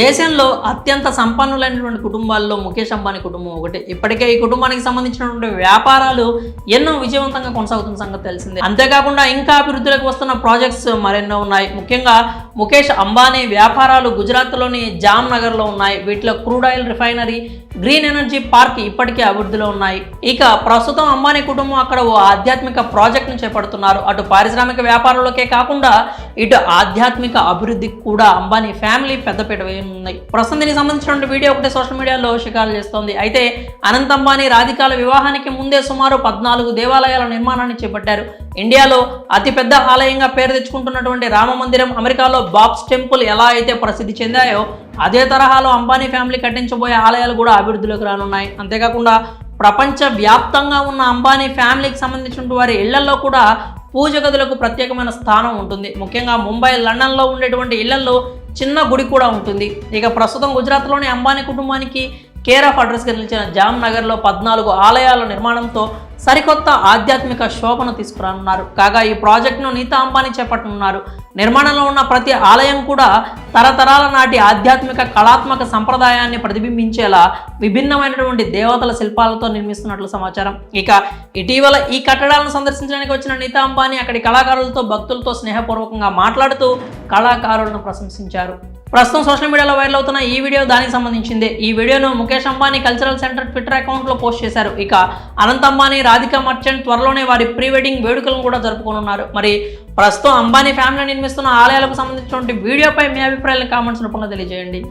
దేశంలో అత్యంత సంపన్నులైనటువంటి కుటుంబాల్లో ముఖేష్ అంబానీ కుటుంబం ఒకటి. ఇప్పటికే ఈ కుటుంబానికి సంబంధించినటువంటి వ్యాపారాలు ఎన్నో విజయవంతంగా కొనసాగుతున్న సంగతి తెలిసిందే. అంతేకాకుండా ఇంకా అభివృద్ధిలోకి వస్తున్న ప్రాజెక్ట్స్ మరెన్నో ఉన్నాయి. ముఖ్యంగా ముఖేష్ అంబానీ వ్యాపారాలు గుజరాత్లోని జామ్నగర్లో ఉన్నాయి. వీటిలో crude oil refinery, green energy park ఇప్పటికే అభివృద్ధిలో ఉన్నాయి. ఇక ప్రస్తుతం అంబానీ కుటుంబం అక్కడ ఓ ఆధ్యాత్మిక ప్రాజెక్ట్ను చేపడుతున్నారు. అటు పారిశ్రామిక వ్యాపారంలోకే కాకుండా ఇటు ఆధ్యాత్మిక అభివృద్ధికి కూడా అంబానీ ఫ్యామిలీ పెద్దపీట వేయనున్నాయి. ప్రస్తుతం దీనికి సంబంధించిన వీడియో ఒకటి సోషల్ మీడియాలో షికారు చేస్తోంది. అయితే అనంత్ అంబానీ రాధికాల వివాహానికి ముందే సుమారు 14 దేవాలయాల నిర్మాణాన్ని చేపట్టారు. ఇండియాలో అతిపెద్ద ఆలయంగా పేరు తెచ్చుకుంటున్నటువంటి రామ మందిరం, అమెరికాలో బాబ్స్ టెంపుల్ ఎలా అయితే ప్రసిద్ధి చెందాయో అదే తరహాలో అంబానీ ఫ్యామిలీ కట్టించబోయే ఆలయాలు కూడా అభివృద్ధిలోకి రానున్నాయి. అంతేకాకుండా ప్రపంచ వ్యాప్తంగా ఉన్న అంబానీ ఫ్యామిలీకి సంబంధించిన వారి ఇళ్లలో కూడా పూజ గదులకు ప్రత్యేకమైన స్థానం ఉంటుంది. ముఖ్యంగా ముంబై, లండన్లో ఉండేటువంటి ఇళ్లలో చిన్న గుడి కూడా ఉంటుంది. ఇక ప్రస్తుతం గుజరాత్లోని అంబానీ కుటుంబానికి కేర్ ఆఫ్ అడ్రస్గా నిలిచిన జామ్నగర్లో 14 ఆలయాల నిర్మాణంతో సరికొత్త ఆధ్యాత్మిక శోభను తీసుకురానున్నారు. కాగా ఈ ప్రాజెక్టును నీతా అంబానీ చేపట్టనున్నారు. నిర్మాణంలో ఉన్న ప్రతి ఆలయం కూడా తరతరాల నాటి ఆధ్యాత్మిక కళాత్మక సంప్రదాయాన్ని ప్రతిబింబించేలా విభిన్నమైనటువంటి దేవతల శిల్పాలతో నిర్మిస్తున్నట్లు సమాచారం. ఇక ఇటీవల ఈ కట్టడాలను సందర్శించడానికి వచ్చిన నీతా అంబానీ అక్కడి కళాకారులతో, భక్తులతో స్నేహపూర్వకంగా మాట్లాడుతూ కళాకారులను ప్రశంసించారు. ప్రస్తుతం సోషల్ మీడియాలో వైరల్ అవుతున్న ఈ వీడియో దానికి సంబంధించిందే. ఈ వీడియోను Mukesh Ambani cultural centre Twitter అకౌంట్లో పోస్ట్ చేశారు. ఇక అనంత్ అంబానీ, రాధికా మర్చెంట్ త్వరలోనే వారి ప్రీ వెడ్డింగ్ వేడుకలను కూడా జరుపుకోనున్నారు. మరి ప్రస్తుతం అంబానీ ఫ్యామిలీ నిర్మిస్తున్న ఆలయాలకు సంబంధించినటువంటి వీడియోపై మీ అభిప్రాయాలను కామెంట్స్ రూపంలో తెలియజేయండి.